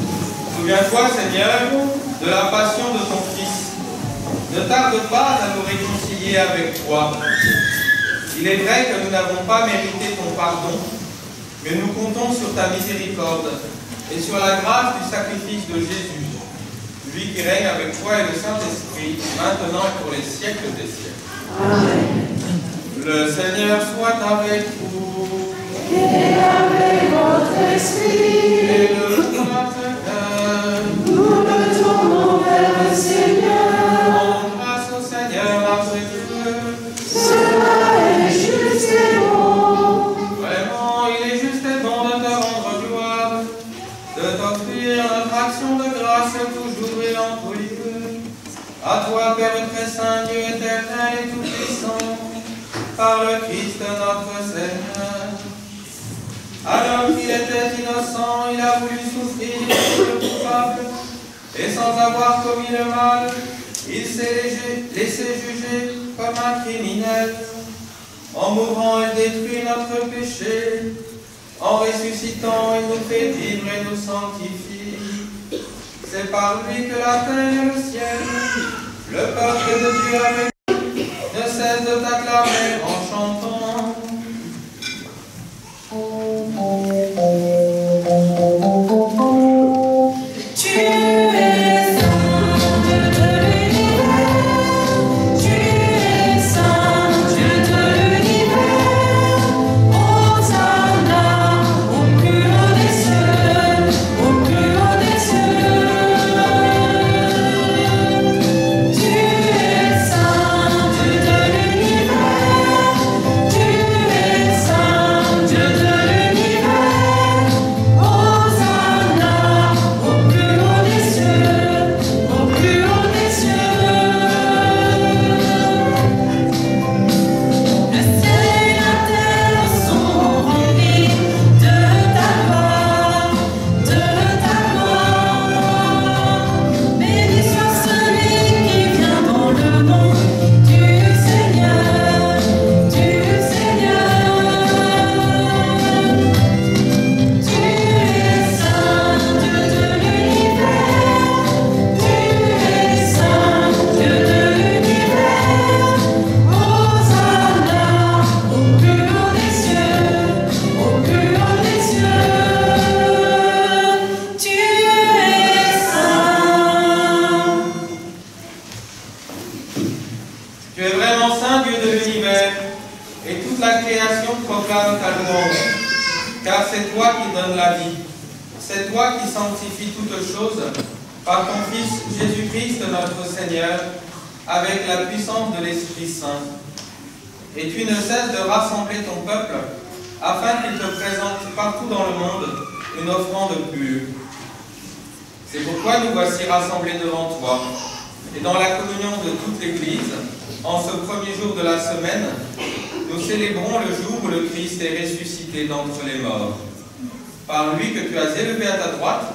Souviens-toi, Seigneur, de la passion de ton Fils. Ne tarde pas à nous réconcilier avec toi. Il est vrai que nous n'avons pas mérité ton pardon, mais nous comptons sur ta miséricorde et sur la grâce du sacrifice de Jésus, lui qui règne avec toi et le Saint-Esprit, maintenant et pour les siècles des siècles. Amen. Le Seigneur soit avec vous. Et avec votre esprit. Et le Seigneur. Nous le tournons vers le Seigneur. Rendons grâce au Seigneur notre Dieu. Cela est juste et bon. Vraiment, il est juste et bon de te rendre gloire, de t'offrir notre action de grâce toujours et en tout lieu. À toi, Père très saint, Dieu éternel et tout-puissant, par le Christ notre Seigneur. Alors qu'il était innocent, il a voulu souffrir le coupable, et sans avoir commis le mal, il s'est laissé juger comme un criminel. En mourant, il détruit notre péché. En ressuscitant, il nous fait vivre et nous sanctifie. C'est par lui que la terre et le ciel, le peuple de Dieu avec lui, ne cesse de t'acclamer en chantant. Car c'est toi qui donnes la vie, c'est toi qui sanctifies toutes choses par ton Fils Jésus-Christ notre Seigneur, avec la puissance de l'Esprit Saint. Et tu ne cesses de rassembler ton peuple, afin qu'il te présente partout dans le monde une offrande pure. C'est pourquoi nous voici rassemblés devant toi, et dans la communion de toute l'Église, en ce premier jour de la semaine, nous célébrons le jour où le Christ est ressuscité d'entre les morts. Par lui que tu as élevé à ta droite,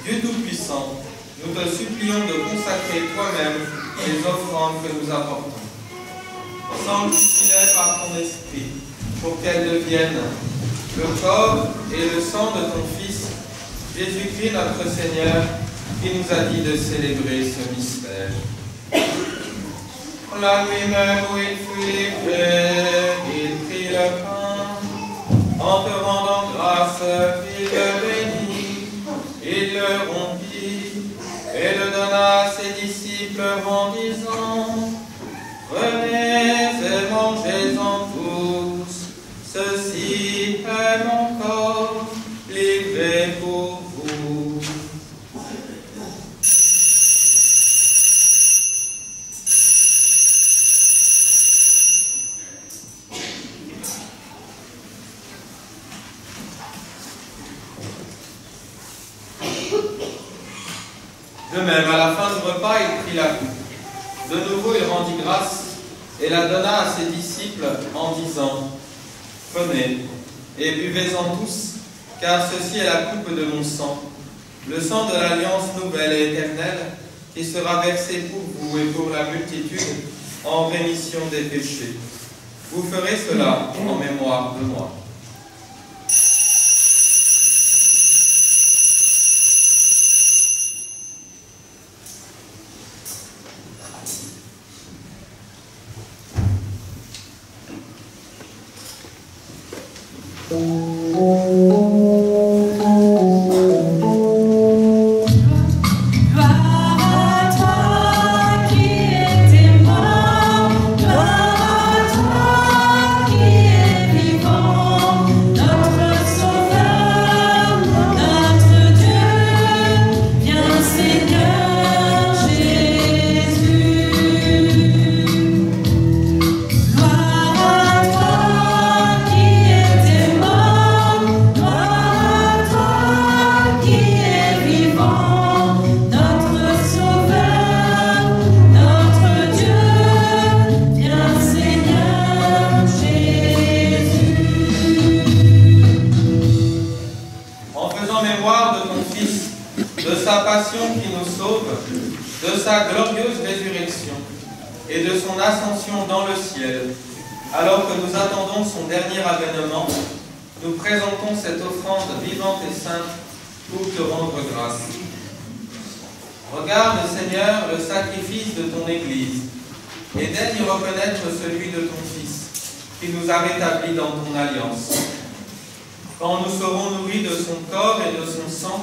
Dieu Tout-Puissant, nous te supplions de consacrer toi-même les offrandes que nous apportons. Sanctifie-les par ton esprit, pour qu'elles deviennent le corps et le sang de ton Fils, Jésus-Christ notre Seigneur, qui nous a dit de célébrer ce mystère. La nuit même où il fut livré, il prit le pain, en te rendant grâce, il le bénit, il le rompit, et le donna à ses disciples en disant, prenez et mangez-en tous, ceci est mon corps, livré pour vous. De même, à la fin du repas, il prit la coupe. De nouveau, il rendit grâce et la donna à ses disciples en disant, « Prenez et buvez-en tous, car ceci est la coupe de mon sang, le sang de l'alliance nouvelle et éternelle, qui sera versé pour vous et pour la multitude en rémission des péchés. Vous ferez cela en mémoire de moi. » Et de son ascension dans le ciel, alors que nous attendons son dernier avènement, nous présentons cette offrande vivante et sainte pour te rendre grâce. Regarde, Seigneur, le sacrifice de ton Église, et daigne reconnaître celui de ton Fils, qui nous a rétablis dans ton alliance. Quand nous serons nourris de son corps et de son sang,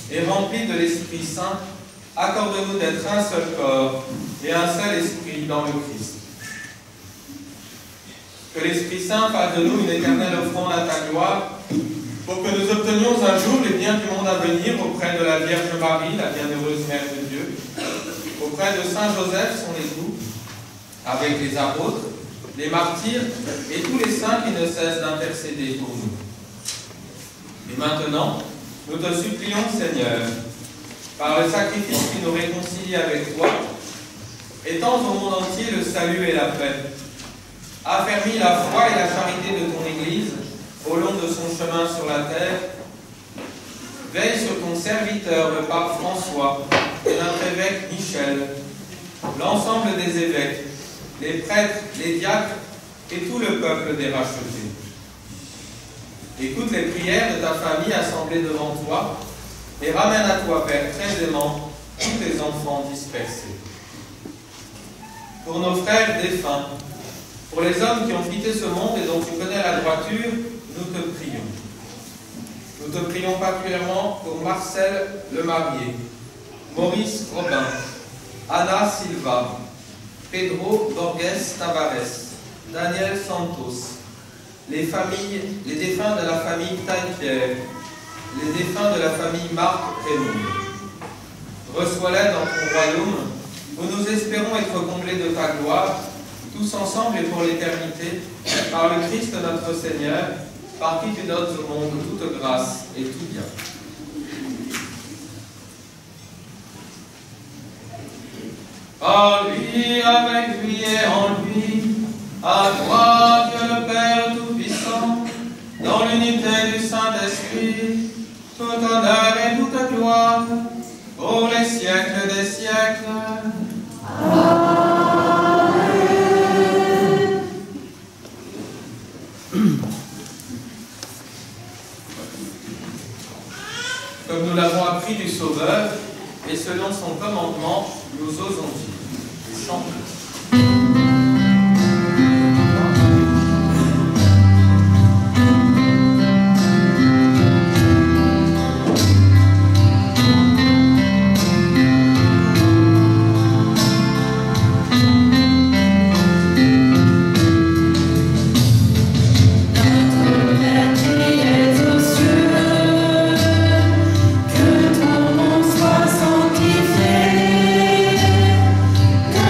et remplis de l'Esprit Saint, accorde-nous d'être un seul corps et un seul esprit dans le Christ. Que l'Esprit Saint fasse de nous une éternelle offrande à ta gloire, pour que nous obtenions un jour les biens du monde à venir auprès de la Vierge Marie, la bienheureuse Mère de Dieu, auprès de Saint Joseph, son époux, avec les apôtres, les martyrs et tous les saints qui ne cessent d'intercéder pour nous. Et maintenant, nous te supplions, Seigneur, par le sacrifice qui nous réconcilie avec toi, étends au monde entier le salut et la paix. Affermis la foi et la charité de ton Église au long de son chemin sur la terre. Veille sur ton serviteur, le pape François, et notre évêque Michel, l'ensemble des évêques, les prêtres, les diacres et tout le peuple des rachetés. Écoute les prières de ta famille assemblée devant toi, et ramène à toi, Père, très aimant, tous tes enfants dispersés. Pour nos frères défunts, pour les hommes qui ont quitté ce monde et dont tu connais la droiture, nous te prions. Nous te prions particulièrement pour Marcel le marié, Maurice Robin, Anna Silva, Pedro Borges Tavares, Daniel Santos, les défunts de la famille Taille-Pierre, les défunts de la famille Marc Raymond. Reçois-les dans ton royaume, où nous espérons être comblés de ta gloire, tous ensemble et pour l'éternité, par le Christ notre Seigneur, par qui tu donnes au monde toute grâce et tout bien. Par lui, avec lui et en lui, à toi, Dieu le Père Tout-Puissant, dans l'unité du Saint-Esprit, tout honneur et toute gloire, pour les siècles des siècles. Amen. Comme nous l'avons appris du Sauveur, et selon son commandement, nous osons dire, chantons. Que ton nom soit sanctifié, que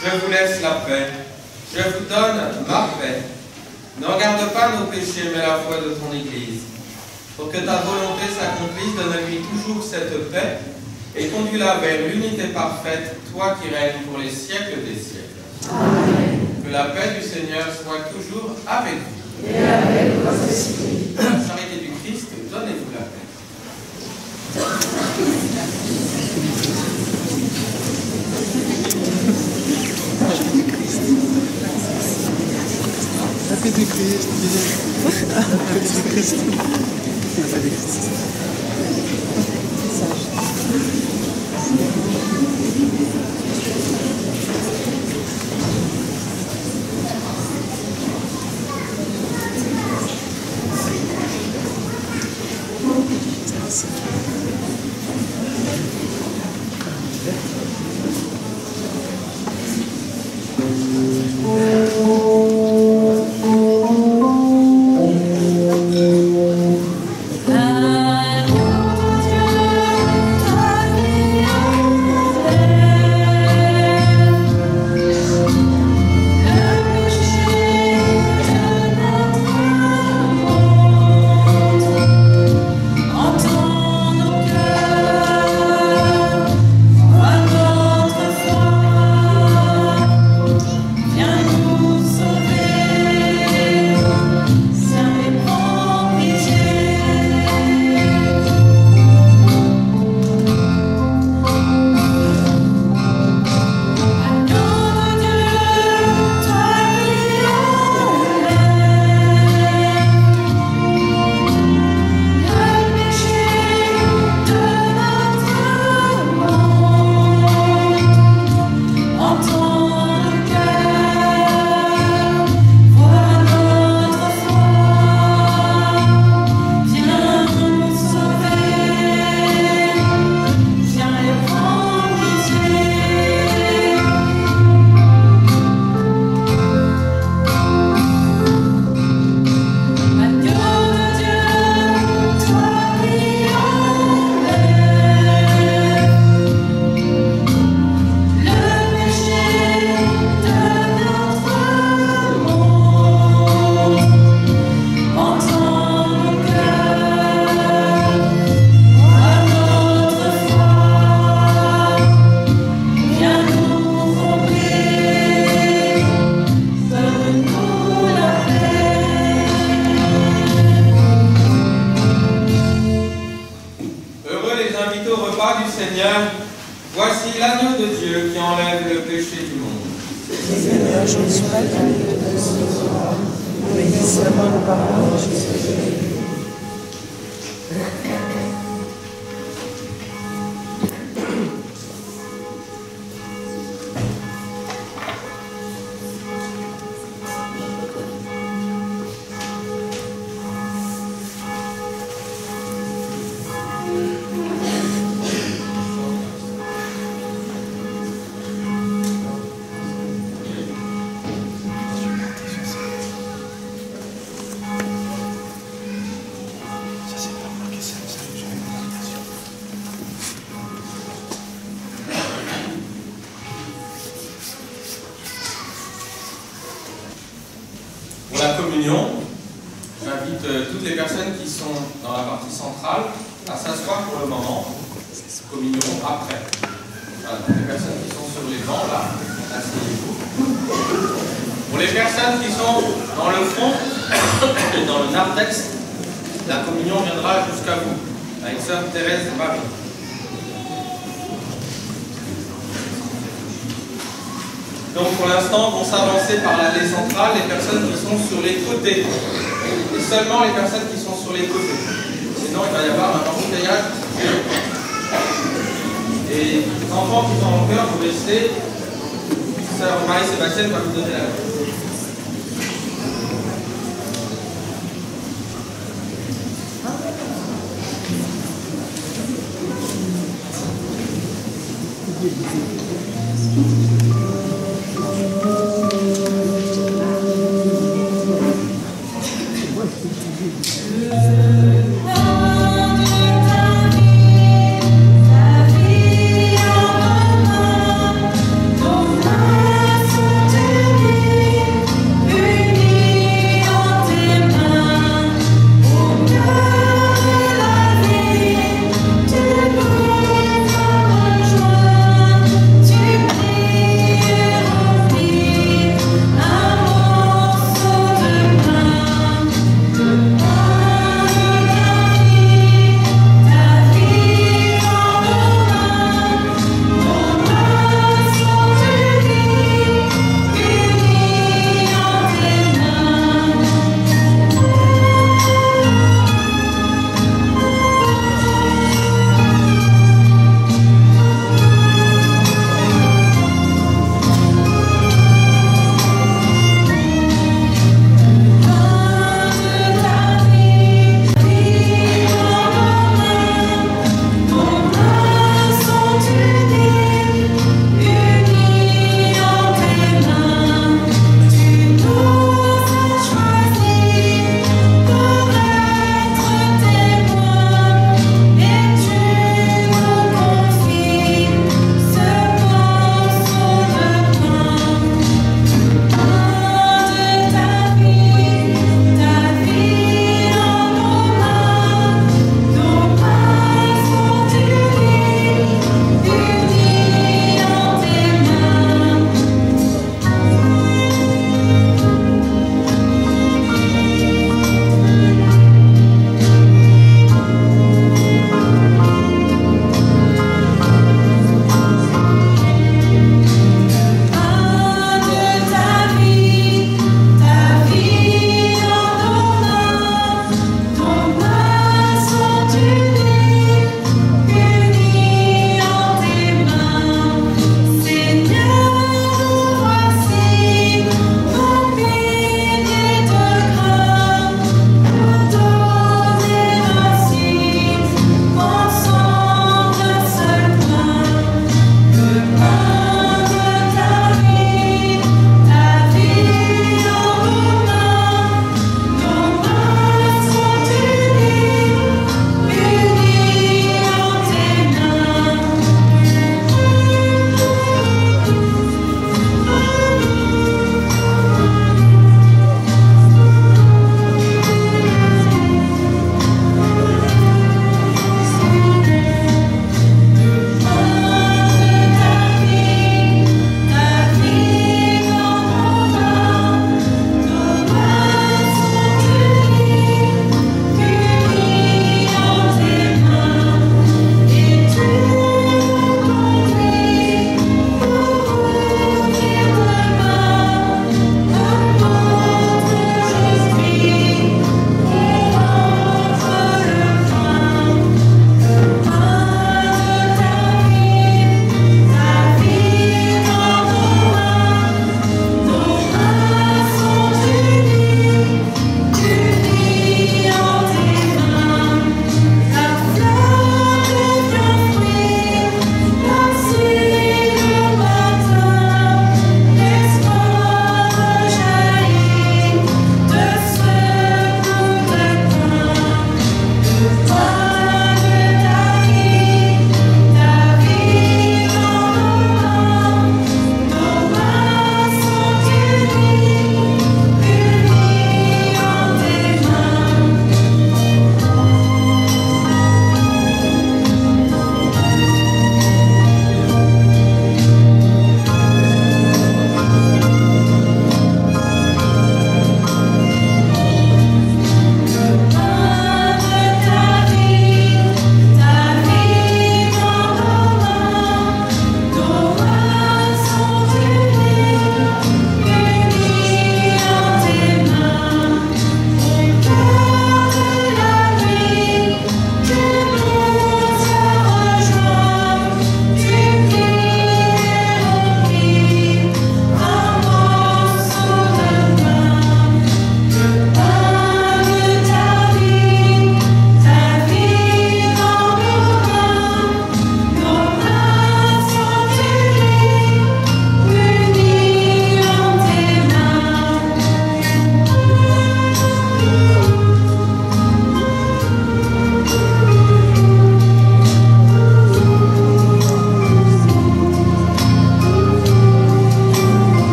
Je vous laisse la paix. Je vous donne ma paix. Ne regarde pas nos péchés, mais la foi de ton Église. Pour que ta volonté s'accomplisse, donne-lui toujours cette paix et conduis-la vers l'unité parfaite, toi qui règnes pour les siècles des siècles. Amen. Que la paix du Seigneur soit toujours avec vous. Et avec votre esprit. La charité du Christ, donnez-vous la paix. La paix du Christ. La paix du Christ. La paix du Christ. Voici l'agneau de Dieu qui enlève le péché du monde. Seigneur, je ne suis pas digne de recevoir, mais dis seulement la parole de Jésus. Pour la communion, j'invite toutes les personnes qui sont dans la partie centrale à s'asseoir pour le moment. Communion après. Voilà, donc les personnes qui sont sur les bancs, là, asseyez-vous. Pour les personnes qui sont dans le fond, dans le narthex, la communion viendra jusqu'à vous, avec sœur Thérèse de Marie. Donc pour l'instant, vont s'avancer par l'allée centrale les personnes qui sont sur les côtés. Et seulement les personnes qui sont sur les côtés. Sinon, il va y avoir un embouteillage. Et les enfants qui sont en cœur, vous restez. Sœur Marie-Sébastien va vous donner la main. Ta vie en main, ton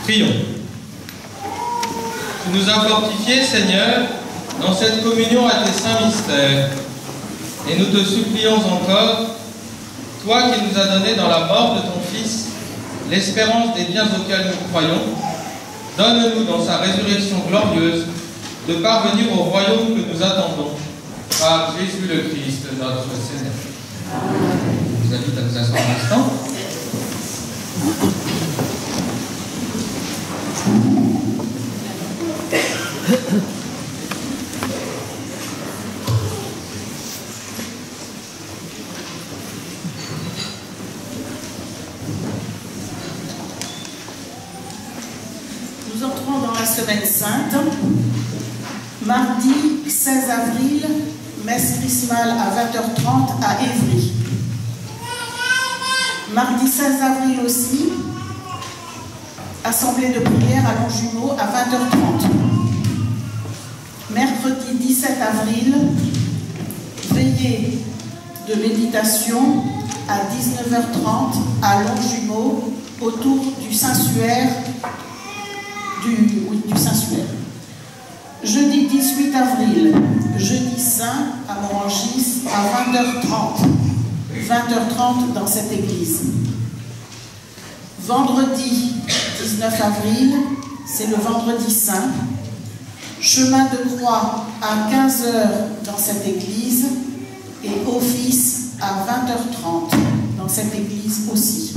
Prions. Tu nous as fortifiés, Seigneur, dans cette communion à tes saints mystères. Et nous te supplions encore, toi qui nous as donné dans la mort de ton Fils l'espérance des biens auxquels nous croyons, donne-nous dans sa résurrection glorieuse de parvenir au royaume que nous attendons, par Jésus le Christ, notre Seigneur. Je vous invite à nous asseoir un instant. Nous entrons dans la Semaine Sainte. Mardi 16 avril, messe chrismale à 20h30 à Évry. Mardi 16 avril aussi, assemblée de prière à Longjumeau à 20h30. Mercredi 17 avril, veillée de méditation à 19h30 à Longjumeau autour du Saint-Suaire. Du Saint-Suaire. Jeudi 18 avril, jeudi saint à Morangis à 20h30. 20h30 dans cette église. Vendredi 19 avril, c'est le vendredi saint. Chemin de croix à 15h dans cette église et office à 20h30 dans cette église aussi.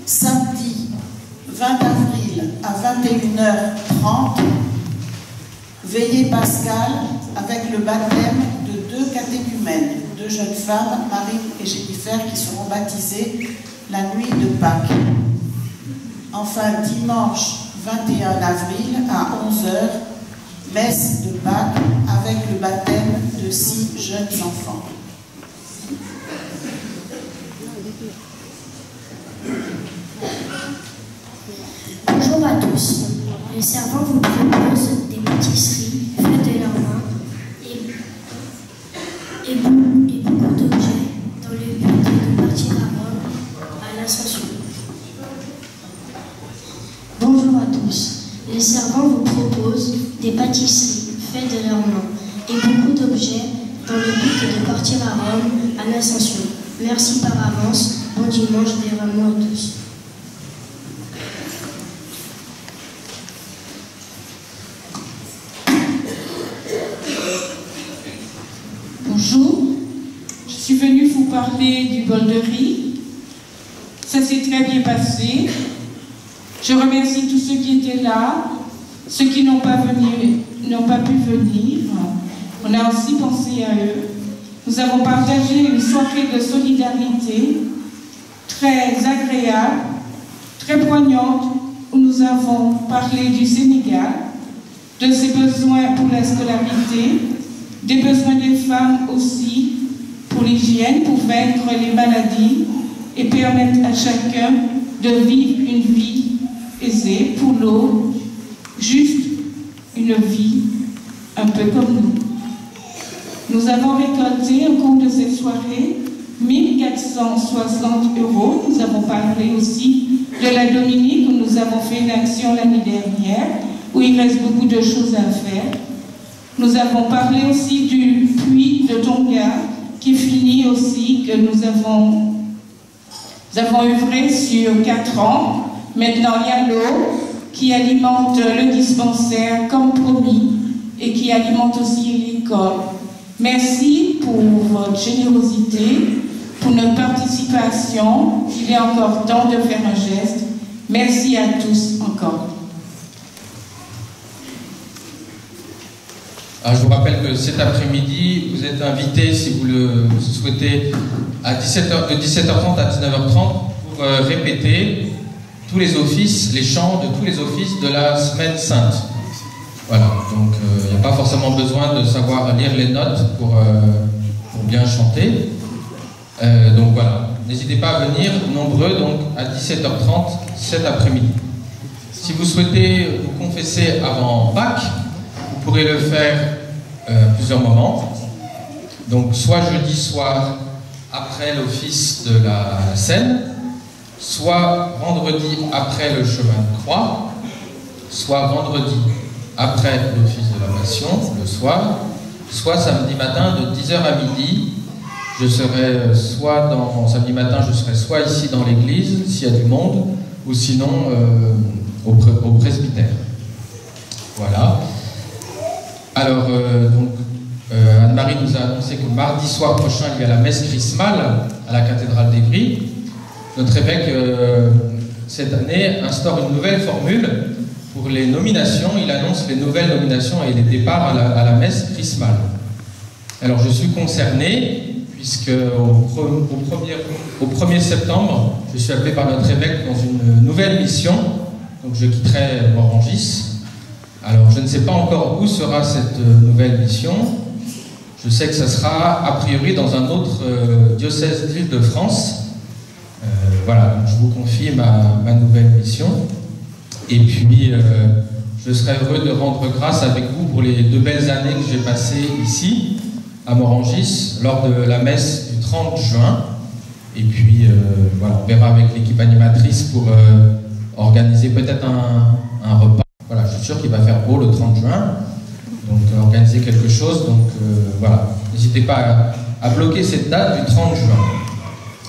Samedi 20 avril à 21h30, veillée pascale avec le baptême de 2 catéchumènes, 2 jeunes femmes, Marine et Jennifer, qui seront baptisées la nuit de Pâques. Enfin, dimanche 21 avril à 11h, messe de Pâques avec le baptême de 6 jeunes enfants. Bonjour à tous. Le servant vous propose des pâtisseries faites de leurs mains et beaucoup d'objets dans le but de partir à Rome à l'Ascension. Bonjour à tous. Le servant vous propose des pâtisseries faites de leurs mains et beaucoup d'objets dans le but de partir à Rome à l'Ascension. Merci par avance. Bon dimanche des Rameaux à tous. Bonjour, je suis venue vous parler du bol de riz. Ça s'est très bien passé. Je remercie tous ceux qui étaient là, ceux qui n'ont pas pu venir. On a aussi pensé à eux. Nous avons partagé une soirée de solidarité très agréable, très poignante, où nous avons parlé du Sénégal, de ses besoins pour la scolarité, des besoins des femmes aussi pour l'hygiène, pour vaincre les maladies et permettre à chacun de vivre une vie aisée, pour l'eau, juste une vie un peu comme nous. Nous avons récolté au cours de cette soirée 1 460 €. Nous avons parlé aussi de la Dominique, où nous avons fait une action l'année dernière, où il reste beaucoup de choses à faire. Nous avons parlé aussi du puits de Tonga, qui finit aussi, que nous avons œuvré sur 4 ans. Maintenant, il y a l'eau qui alimente le dispensaire comme promis et qui alimente aussi l'école. Merci pour votre générosité, pour notre participation. Il est encore temps de faire un geste. Merci à tous encore. Alors, je vous rappelle que cet après-midi, vous êtes invités, si vous le souhaitez, de 17h30 à 19h30 pour répéter tous les offices, les chants de tous les offices de la Semaine Sainte. Voilà, donc il n'y a pas forcément besoin de savoir lire les notes pour bien chanter. Donc voilà, n'hésitez pas à venir nombreux donc à 17h30 cet après-midi. Si vous souhaitez vous confesser avant Pâques, vous pourrez le faire plusieurs moments. Donc soit jeudi soir après l'office de la scène, soit vendredi après le chemin de croix, soit vendredi après l'office de la Passion, le soir, soit samedi matin de 10h à midi. Je serai samedi matin, je serai soit ici dans l'église, s'il y a du monde, ou sinon au presbytère. Voilà. Alors, Anne-Marie nous a annoncé que mardi soir prochain, il y a la messe chrismale à la cathédrale d'Évry. Notre évêque, cette année, instaure une nouvelle formule pour les nominations. Il annonce les nouvelles nominations et les départs à la messe chrismale. Alors, je suis concerné, puisque au 1er septembre, je suis appelé par notre évêque dans une nouvelle mission. Donc, je quitterai Morangis. Alors, je ne sais pas encore où sera cette nouvelle mission. Je sais que ça sera, a priori, dans un autre diocèse d'Île-de-France. Voilà, donc je vous confie ma nouvelle mission. Et puis, je serai heureux de rendre grâce avec vous pour les 2 belles années que j'ai passées ici, à Morangis, lors de la messe du 30 juin. Et puis, voilà, on verra avec l'équipe animatrice pour organiser peut-être un repas. Voilà, je suis sûr qu'il va faire beau le 30 juin, donc organiser quelque chose. Donc voilà, n'hésitez pas à bloquer cette date du 30 juin.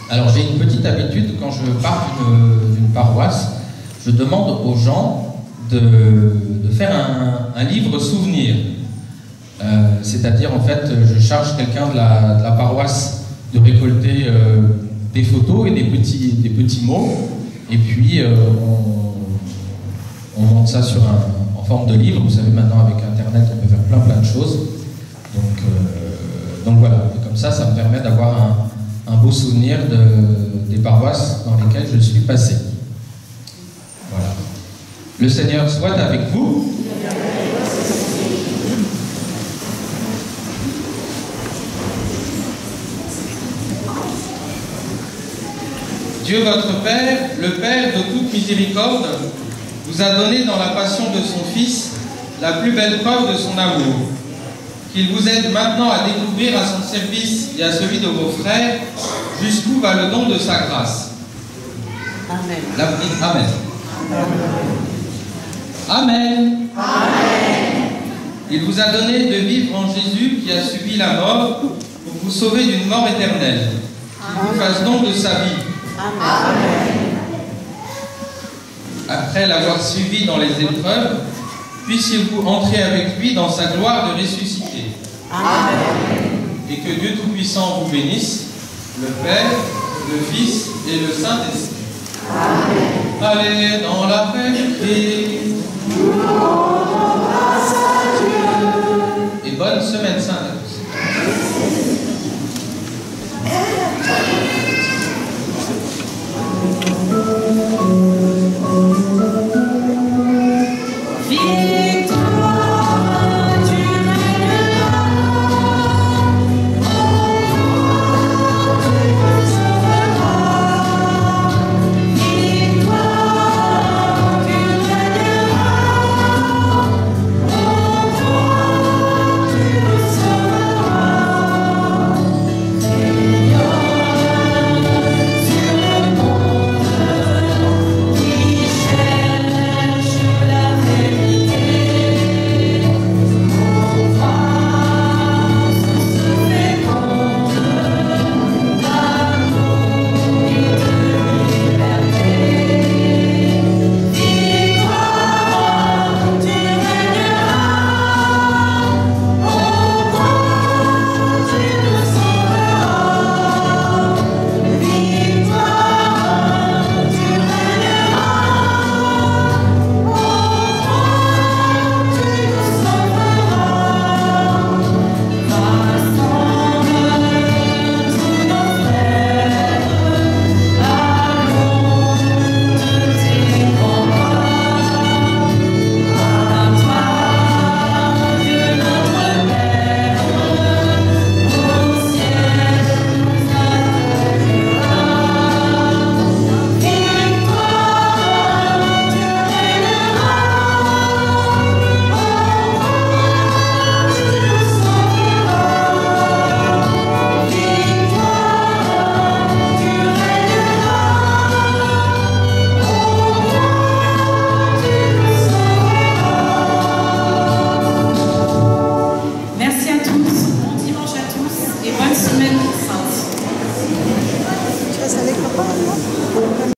Alors j'ai une petite habitude, quand je pars d'une paroisse, je demande aux gens de faire un livre souvenir. C'est-à-dire, en fait, je charge quelqu'un de la paroisse de récolter des photos et des petits mots, et puis on monte ça en forme de livre. Vous savez, maintenant avec Internet, on peut faire plein de choses. Donc voilà, et comme ça me permet d'avoir un beau souvenir des paroisses dans lesquelles je suis passé. Voilà. Le Seigneur soit avec vous. Dieu votre Père, le Père de toute miséricorde, vous a donné dans la passion de son Fils la plus belle preuve de son amour. Qu'il vous aide maintenant à découvrir à son service et à celui de vos frères jusqu'où va le don de sa grâce. Amen. Amen. Amen. Amen. Il vous a donné de vivre en Jésus qui a subi la mort pour vous sauver d'une mort éternelle. Qu'il vous fasse don de sa vie. Amen. Après l'avoir suivi dans les épreuves, puissiez-vous entrer avec lui dans sa gloire de ressuscité. Amen. Et que Dieu Tout-Puissant vous bénisse, le Père, le Fils et le Saint-Esprit. Amen. Allez dans la paix du Christ.